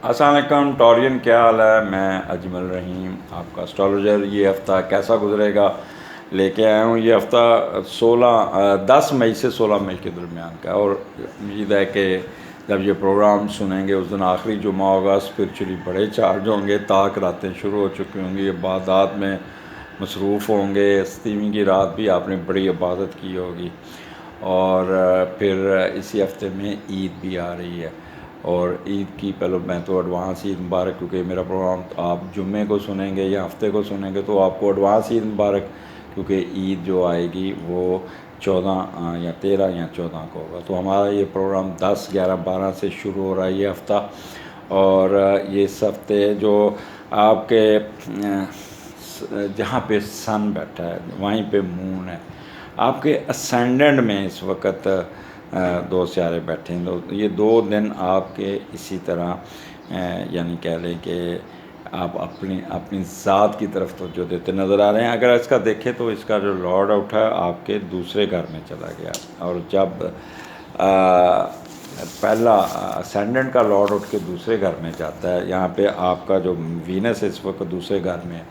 अस्सलाम वालेकुम टॉरियन, क्या हाल है। मैं अजमल रहीम, आपका एस्ट्रोलॉजर। ये हफ़्ता कैसा गुजरेगा लेके आया हूँ। ये हफ़्ता 10 मई से 16 मई के दरमियान का, और उम्मीद है कि जब ये प्रोग्राम सुनेंगे उस दिन आखिरी जुमा होगा। स्पिरिचुअली बड़े चार्ज होंगे, ताक रातें शुरू हो चुकी होंगी, इबादत में मसरूफ़ होंगे। 7वीं की रात भी आपने बड़ी इबादत की होगी, और फिर इसी हफ्ते में ईद भी आ रही है। और ईद की पहले मैं तो एडवांस ईद मुबारक, क्योंकि मेरा प्रोग्राम आप जुम्मे को सुनेंगे या हफ्ते को सुनेंगे तो आपको एडवांस ईद मुबारक, क्योंकि ईद जो आएगी वो 14 या 13 या 14 को होगा। तो हमारा ये प्रोग्राम 10, 11, 12 से शुरू हो रहा है ये हफ़्ता। और ये इस हफ्ते जो आपके जहाँ पे सन बैठा है वहीं पे मून है। आपके असेंडेंट में इस वक्त दो सियारे बैठे हैं। तो ये 2 दिन आपके इसी तरह यानी कह लें कि आप अपनी अपनी ज़ात की तरफ तो जो देते नज़र आ रहे हैं। अगर इसका देखें तो इसका जो लॉर्ड उठा है आपके दूसरे घर में चला गया, और जब पहला असेंडेंट का लॉर्ड उठ के दूसरे घर में जाता है, यहाँ पे आपका जो वीनस इस वक्त दूसरे घर में है।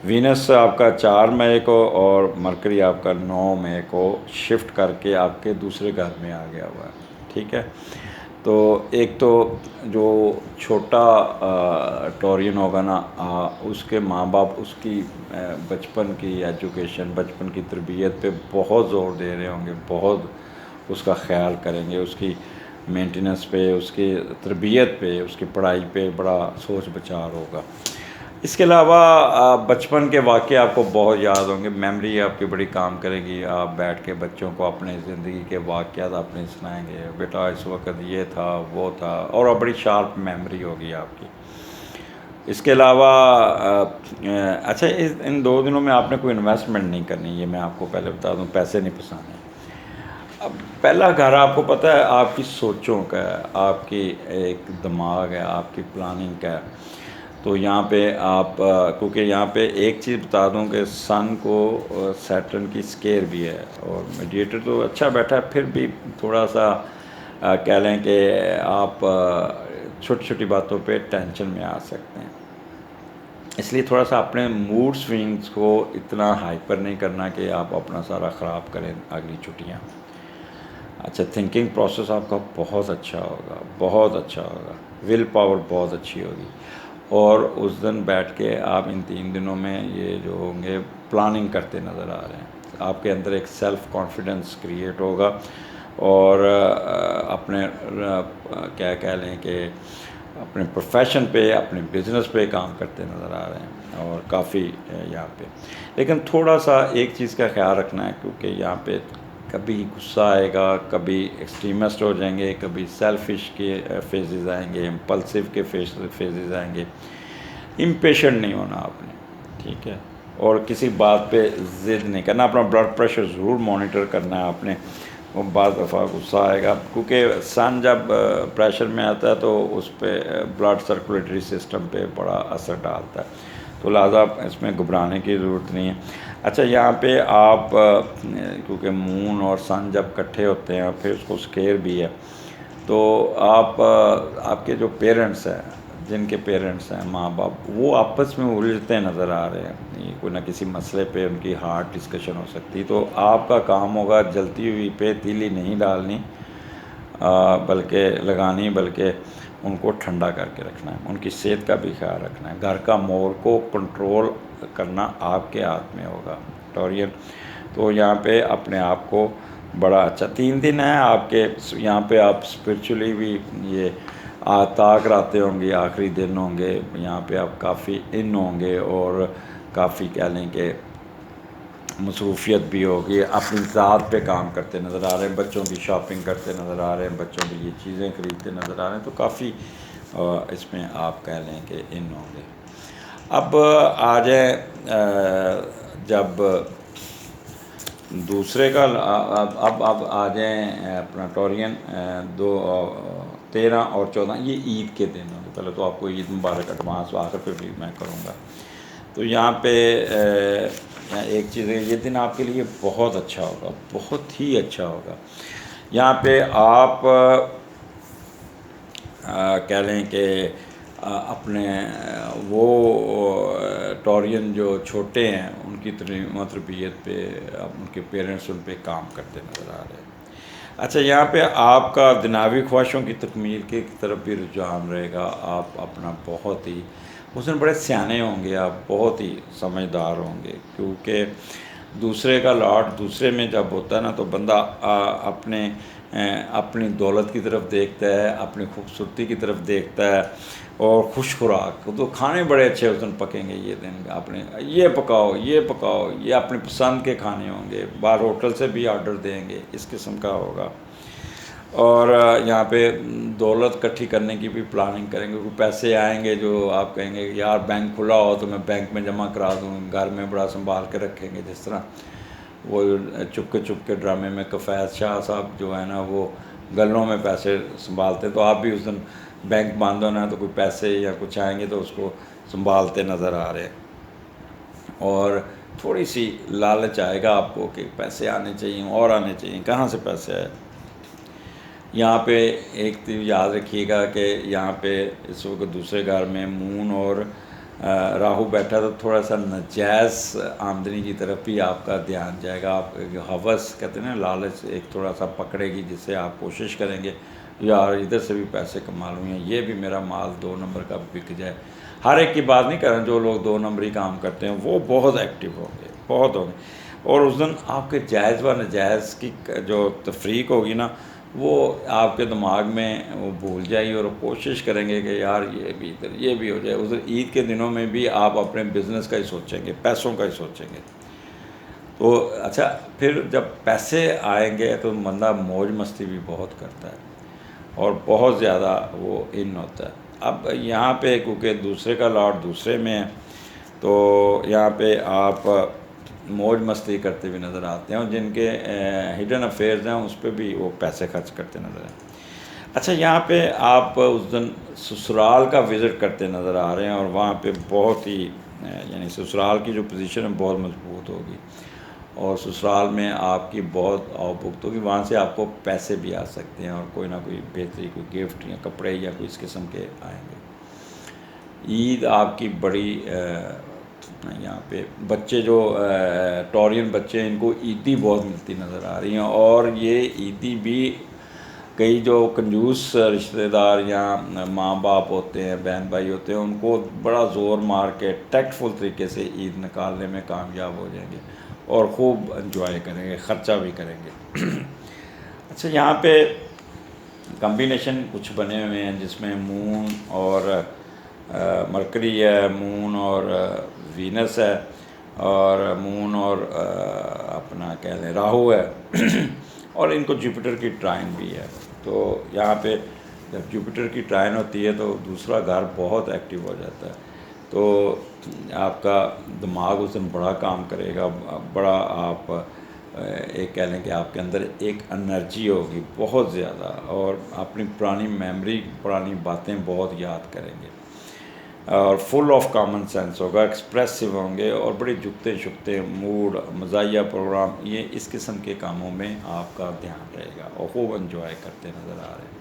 वीनस आपका 4 मई को और मरकरी आपका 9 मई को शिफ्ट करके आपके दूसरे घर में आ गया हुआ है। ठीक है, तो एक तो जो छोटा टोरियन होगा ना, उसके माँ बाप उसकी बचपन की एजुकेशन, बचपन की तरबियत पे बहुत ज़ोर दे रहे होंगे, बहुत उसका ख्याल करेंगे, उसकी मेंटेनेंस पे, उसकी तरबियत पे, उसकी पढ़ाई पे बड़ा सोच विचार होगा। इसके अलावा बचपन के वाक़े आपको बहुत याद होंगे, मेमोरी आपकी बड़ी काम करेगी। आप बैठ के बच्चों को अपने ज़िंदगी के वाक़यात अपने सुनाएंगे, बेटा इस वक्त ये था वो था, और बड़ी शार्प मेमोरी होगी आपकी। इसके अलावा अच्छा, इन 2 दिनों में आपने कोई इन्वेस्टमेंट नहीं करनी, ये मैं आपको पहले बता दूं, पैसे नहीं फंसाने। अब पहला घर आपको पता है आपकी सोचों का है, आपकी एक दिमाग है, आपकी प्लानिंग का है। तो यहाँ पे आप क्योंकि यहाँ पे एक चीज़ बता दूँ कि सन को सैटर्न की स्केयर भी है, और मीडिएटर तो अच्छा बैठा है, फिर भी थोड़ा सा कह लें कि आप छोटी छोटी बातों पे टेंशन में आ सकते हैं। इसलिए थोड़ा सा अपने मूड स्विंग्स को इतना हाइपर नहीं करना कि आप अपना सारा ख़राब करें अगली छुट्टियाँ। अच्छा, थिंकिंग प्रोसेस आपका बहुत अच्छा होगा, बहुत अच्छा होगा, विल पावर बहुत अच्छी होगी। और उस दिन बैठ के आप इन 3 दिनों में ये जो होंगे प्लानिंग करते नज़र आ रहे हैं। आपके अंदर एक सेल्फ़ कॉन्फिडेंस क्रिएट होगा, और अपने क्या कह लें कि अपने प्रोफेशन पे, अपने बिज़नेस पे काम करते नज़र आ रहे हैं, और काफ़ी यहाँ पे। लेकिन थोड़ा सा एक चीज़ का ख्याल रखना है, क्योंकि यहाँ पे कभी गुस्सा आएगा, कभी एक्सट्रीमिस्ट हो जाएंगे, कभी सेल्फिश के फेजेस आएंगे, इम्पल्सिव के फेजेस आएंगे। इम्पेशेंट नहीं होना आपने, ठीक है, और किसी बात पे ज़िद नहीं करना। अपना ब्लड प्रेशर ज़रूर मॉनिटर करना है आपने। वो बाद दफ़ा गुस्सा आएगा, क्योंकि सन जब प्रेशर में आता है तो उस पर ब्लड सर्कुलेटरी सिस्टम पे बड़ा असर डालता है, तो लिहाजा इसमें घबराने की ज़रूरत नहीं है। अच्छा, यहाँ पे आप क्योंकि मून और सन जब इकट्ठे होते हैं, फिर उसको स्केयर भी है, तो आप आपके जो पेरेंट्स हैं, जिनके पेरेंट्स हैं, माँ बाप, वो आपस में उलझते नज़र आ रहे हैं। ये कोई ना किसी मसले पे उनकी हार्ड डिस्कशन हो सकती, तो आपका काम होगा जलती हुई पे तीली नहीं डालनी, बल्कि लगानी, बल्कि उनको ठंडा करके रखना है, उनकी सेहत का भी ख्याल रखना है। घर का माहौल को कंट्रोल करना आपके हाथ में होगा टॉरियन। तो यहाँ पे अपने आप को बड़ा अच्छा 3 दिन है आपके। यहाँ पे आप स्पिरिचुअली भी ये ताक रातें होंगी, आखिरी दिन होंगे, यहाँ पे आप काफ़ी इन होंगे, और काफ़ी कह लें कि मसरूफियत भी होगी। अपनी ज़ात पे काम करते नज़र आ रहे हैं, बच्चों की शॉपिंग करते नज़र आ रहे हैं, बच्चों के लिए चीज़ें ख़रीदते नज़र आ रहे हैं, तो काफ़ी इसमें आप कह लें कि इन होंगे। अब आ जाए जब दूसरे का अब आ जाएँ अपना टॉरियन 13 और 14, ये ईद के दिन होंगे। पहले तो आपको ईद मुबारक एडवांस आखिर पे भी मैं करूँगा। तो यहाँ पे एक चीज़ है, ये दिन आपके लिए बहुत अच्छा होगा, बहुत ही अच्छा होगा। यहाँ पे आप कह लें कि अपने वो टॉरियन जो छोटे हैं उनकी तरबियत पे उनके पेरेंट्स उन पे काम करते नज़र आ रहे हैं। अच्छा, यहाँ पे आपका दुनियावी ख्वाहिशों की तकमील की तरफ भी रुझान रहेगा। आप अपना बहुत ही उस दिन बड़े सियाने होंगे, आप बहुत ही समझदार होंगे, क्योंकि दूसरे का लॉट दूसरे में जब होता है ना तो बंदा अपनी दौलत की तरफ देखता है, अपनी खूबसूरती की तरफ देखता है, और खुश खुराक तो खाने बड़े अच्छे उस दिन पकेंगे। ये दिन आपने ये पकाओ, ये पकाओ, ये अपनी पसंद के खाने होंगे, बाहर होटल से भी ऑर्डर देंगे, इस किस्म का होगा। और यहाँ पे दौलत इकट्ठी करने की भी प्लानिंग करेंगे, क्योंकि पैसे आएंगे जो आप कहेंगे यार बैंक खुला हो तो मैं बैंक में जमा करा दूँ, घर में बड़ा संभाल के रखेंगे। जिस तरह वो चुपके ड्रामे में कफ़ैज़ शाह साहब जो है ना वो गलों में पैसे संभालते, तो आप भी उस दिन बैंक बंद होना है तो कोई पैसे या कुछ आएंगे तो उसको संभालते नज़र आ रहे हैं। और थोड़ी सी लालच आएगा आपको कि पैसे आने चाहिए और आने चाहिए, कहाँ से पैसे आए। यहाँ पे एक तो याद रखिएगा कि यहाँ पे इस वक्त दूसरे घर में मून और राहु बैठा, तो थोड़ा सा नाजायज़ आमदनी की तरफ भी आपका ध्यान जाएगा। आप हवस कहते हैं ना, लालच एक थोड़ा सा पकड़ेगी, जिससे आप कोशिश करेंगे यार इधर से भी पैसे कमा लूँ, या ये भी मेरा माल 2 नंबर का बिक जाए। हर एक की बात नहीं कर रहा, जो लोग 2 नंबरी काम करते हैं वो बहुत एक्टिव होंगे, बहुत होंगे। और उस दिन आपके जायज़ व नाजायज़ की जो तफरीक होगी ना, वो आपके दिमाग में वो भूल जाएगी, और कोशिश करेंगे कि यार ये भी इधर ये भी हो जाए। उधर ईद के दिनों में भी आप अपने बिज़नेस का ही सोचेंगे, पैसों का ही सोचेंगे। तो अच्छा, फिर जब पैसे आएंगे तो बंदा मौज मस्ती भी बहुत करता है और बहुत ज़्यादा वो इन होता है। अब यहाँ पे क्योंकि दूसरे का लॉट दूसरे में है, तो यहाँ पे आप मौज मस्ती करते हुए नज़र आते हैं, और जिनके हिडन अफेयर्स हैं उस पर भी वो पैसे खर्च करते नज़र आए। अच्छा, यहाँ पे आप उस दिन ससुराल का विज़िट करते नज़र आ रहे हैं, और वहाँ पे बहुत ही यानी ससुराल की जो पोजीशन है बहुत मजबूत होगी, और ससुराल में आपकी बहुत आवभुक्त होगी। वहाँ से आपको पैसे भी आ सकते हैं, और कोई ना कोई बेहतरी, कोई गिफ्ट या कपड़े या कोई इस किस्म के आएंगे। ईद आपकी बड़ी यहाँ पे बच्चे जो टॉरियन बच्चे हैं इनको ईदी बहुत मिलती नज़र आ रही हैं, और ये ईदी भी कई जो कंजूस रिश्तेदार या माँ बाप होते हैं, बहन भाई होते हैं, उनको बड़ा ज़ोर मार के टैक्टफुल तरीके से ईद निकालने में कामयाब हो जाएंगे और ख़ूब इंजॉय करेंगे, ख़र्चा भी करेंगे। अच्छा, यहाँ पे कम्बिनेशन कुछ बने हुए हैं जिसमें मून और मरकरी है, मून और वीनस है, और मून और अपना कह लें राहु है और इनको जुपिटर की ट्राइन भी है। तो यहाँ पे जब जुपिटर की ट्राइन होती है तो दूसरा घर बहुत एक्टिव हो जाता है, तो आपका दिमाग उस दिन बड़ा काम करेगा, बड़ा आप एक कह लें कि आपके अंदर एक एनर्जी होगी बहुत ज़्यादा, और अपनी पुरानी मेमोरी, पुरानी बातें बहुत याद करेंगे, और फुल ऑफ कॉमन सेंस होगा, एक्सप्रेसिव होंगे, और बड़े झुकते झुकते मूड, मज़ाहिया प्रोग्राम, ये इस किस्म के कामों में आपका ध्यान रहेगा और खूब एंजॉय करते नज़र आ रहे हैं।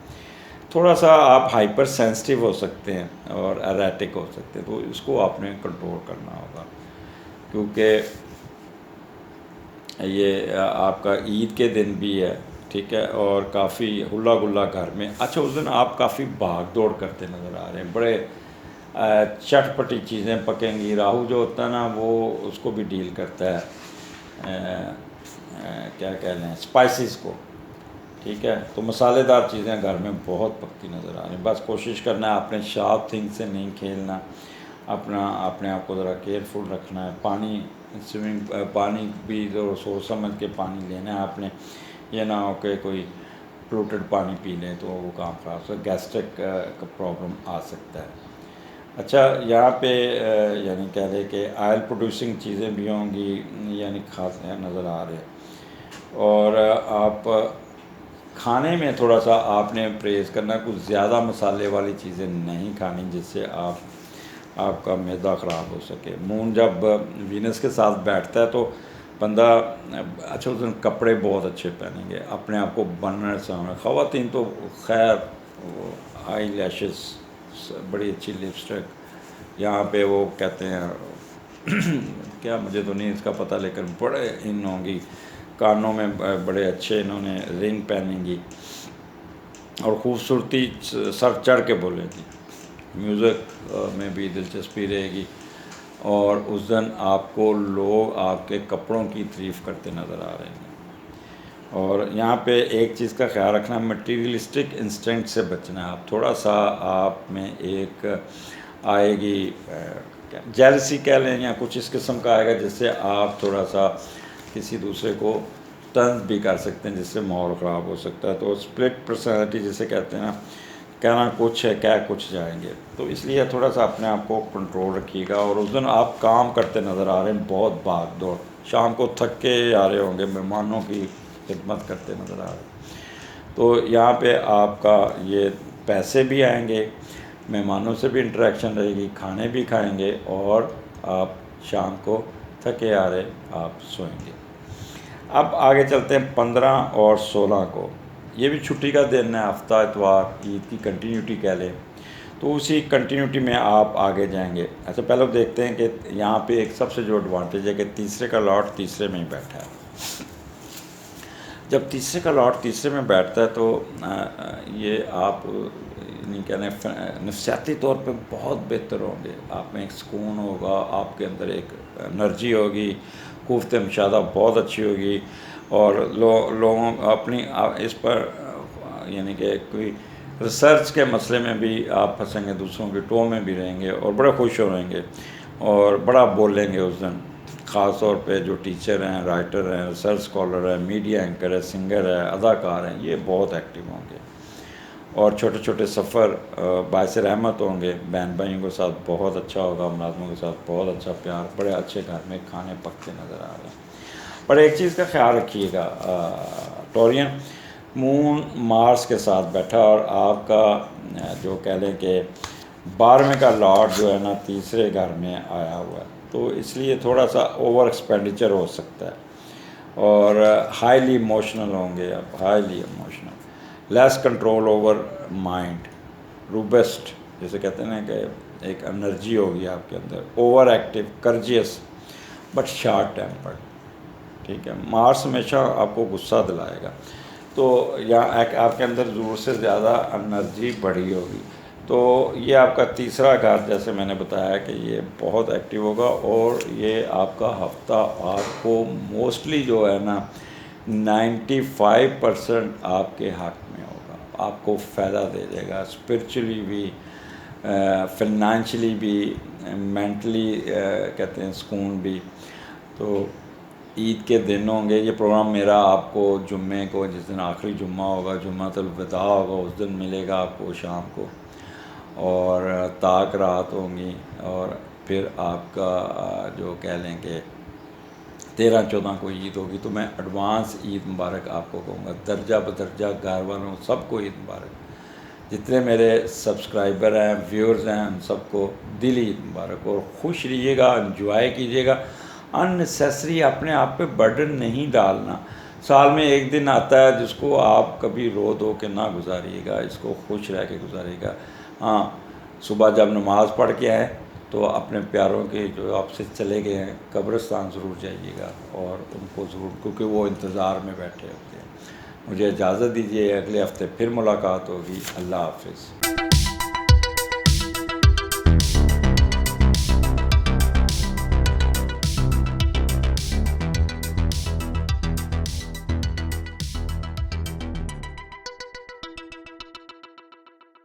थोड़ा सा आप हाइपर सेंसिटिव हो सकते हैं और एरेटिक हो सकते हैं, तो इसको आपने कंट्रोल करना होगा, क्योंकि ये आपका ईद के दिन भी है, ठीक है, और काफ़ी हुल्ला गुल्ला घर में। अच्छा, उस दिन आप काफ़ी भाग दौड़ करते नज़र आ रहे हैं, बड़े चटपटी चीज़ें पकेंगी। राहु जो होता है ना वो उसको भी डील करता है, क्या कह लें, स्पाइसेस को, ठीक है। तो मसालेदार चीज़ें घर में बहुत पकती नज़र आ रही हैं। बस कोशिश करना है अपने शार्प थिंग से नहीं खेलना, अपने आप को ज़रा केयरफुल रखना है। पानी भी जो सोच समझ के पानी लेना है आपने, ये ना हो कि कोई पोल्यूटेड पानी पी लें तो वो काम खराब से गैस्ट्रिक का प्रॉब्लम आ सकता है। अच्छा, यहाँ पे यानी कह लें कि ऑयल प्रोड्यूसिंग चीज़ें भी होंगी, यानी खास नज़र आ रहे हैं। और आप खाने में थोड़ा सा आपने परहेज़ करना, कुछ ज़्यादा मसाले वाली चीज़ें नहीं खानी जिससे आपका मैदा ख़राब हो सके। मून जब वीनस के साथ बैठता है तो बंदा अच्छा उस दिन कपड़े बहुत अच्छे पहनेंगे, अपने आप को बनना सामने। ख़वातीन तो खैर आई लैशेस बड़ी अच्छी लिपस्टिक, यहाँ पे वो कहते हैं क्या, मुझे तो नहीं इसका पता, लेकिन बड़े इन होंगी, कानों में बड़े अच्छे इन्होंने रिंग पहनेंगी और ख़ूबसूरती सर चढ़ के बोलेंगी। म्यूज़िक में भी दिलचस्पी रहेगी और उस दिन आपको लोग आपके कपड़ों की तारीफ़ करते नज़र आ रहे हैं। और यहाँ पे एक चीज़ का ख्याल रखना, मटीरियलिस्टिक इंस्टिंक्ट से बचना है। आप थोड़ा सा आप में एक आएगी जेलसी कह लें या कुछ इस किस्म का आएगा, जिससे आप थोड़ा सा किसी दूसरे को तंज भी कर सकते हैं, जिससे माहौल ख़राब हो सकता है। तो स्प्लिट पर्सनैलिटी जिसे कहते हैं ना, कहना कुछ है कह कुछ जाएंगे, तो इसलिए थोड़ा सा अपने आप को कंट्रोल रखिएगा। और उस दिन आप काम करते नज़र आ रहे हैं, बहुत भाग दौड़, शाम को थक के आ रहे होंगे, मेहमानों की खिदमत करते नज़र आ रहे हैं। तो यहाँ पे आपका ये पैसे भी आएंगे, मेहमानों से भी इंटरेक्शन रहेगी, खाने भी खाएंगे और आप शाम को थके आ रहे आप सोएंगे। अब आगे चलते हैं 15 और 16 को, ये भी छुट्टी का दिन है, हफ्ता इतवार, ईद की कंटिन्यूटी कह लें, तो उसी कंटिन्यूटी में आप आगे जाएंगे। अच्छा, पहले देखते हैं कि यहाँ पे एक सबसे जो एडवांटेज है कि तीसरे का लॉट तीसरे में ही बैठा है। जब तीसरे का लॉट तीसरे में बैठता है तो ये आप नहीं कहने नफसियाती तौर पे बहुत बेहतर होंगे, आप में एक सुकून होगा, आपके अंदर एक एनर्जी होगी, क़ुव्वत मुशाहदा बहुत अच्छी होगी और लोगों अपनी इस पर यानी कि कोई रिसर्च के मसले में भी आप फंसेंगे, दूसरों की टो में भी रहेंगे और बड़े खुश हो रहेंगे और बड़ा बोलेंगे उस दिन। ख़ास तौर पे जो टीचर हैं, राइटर हैं, रिसर्च स्कॉलर हैं, मीडिया एंकर है, सिंगर है, अदाकार हैं, ये बहुत एक्टिव होंगे। और छोटे छोटे सफ़र बायस रहमत होंगे, बहन भाइयों के साथ बहुत अच्छा होगा, मुलाज़मों के साथ बहुत अच्छा प्यार, बड़े अच्छे घर में खाने पकते नज़र आ रहे हैं। पर एक चीज़ का ख्याल रखिएगा, टोरियन मून मार्स के साथ बैठा और आपका जो कह लें कि 12वें का लॉर्ड जो है ना तीसरे घर में आया हुआ है, तो इसलिए थोड़ा सा ओवर एक्सपेंडिचर हो सकता है और हाईली इमोशनल होंगे आप, highly emotional, less control over mind, robust जैसे कहते हैं ना कि एक एनर्जी होगी आपके अंदर, over active, courageous but short tempered, ठीक है। मार्स हमेशा आपको गुस्सा दिलाएगा, तो यहाँ आपके अंदर ज़रूर से ज़्यादा एनर्जी बढ़ी होगी। तो ये आपका तीसरा घर, जैसे मैंने बताया कि ये बहुत एक्टिव होगा और ये आपका हफ्ता आपको मोस्टली जो है ना 95% आपके हक में होगा, आपको फ़ायदा दे देगा, स्पिरिचुअली भी, फाइनेंशियली भी, मेंटली कहते हैं सुकून भी। तो ईद के दिन होंगे, ये प्रोग्राम मेरा आपको जुम्मे को, जिस दिन आखिरी जुम्मा होगा, जुम्मतुल विदा होगा, उस दिन मिलेगा आपको शाम को, और ताक रात होंगी और फिर आपका जो कह लें कि 13-14 को ईद होगी। तो मैं एडवांस ईद मुबारक आपको कहूँगा, दर्जा बदर्जा घर वालों सबको ईद मुबारक, जितने मेरे सब्सक्राइबर हैं, व्यूअर्स हैं, उन सबको दिली ईद मुबारक। और खुश रहिएगा, एंजॉय कीजिएगा, अननेसेसरी अपने आप पे बर्डन नहीं डालना। साल में एक दिन आता है जिसको आप कभी रो धो के ना गुजारिएगा, इसको खुश रह के गुजारिएगा। हाँ, सुबह जब नमाज़ पढ़ के आए तो अपने प्यारों के जो आपसे चले गए हैं कब्रिस्तान ज़रूर जाइएगा और उनको ज़रूर, क्योंकि वो इंतज़ार में बैठे होते हैं। मुझे इजाज़त दीजिए, अगले हफ्ते फिर मुलाकात होगी। अल्लाह हाफ़िज़।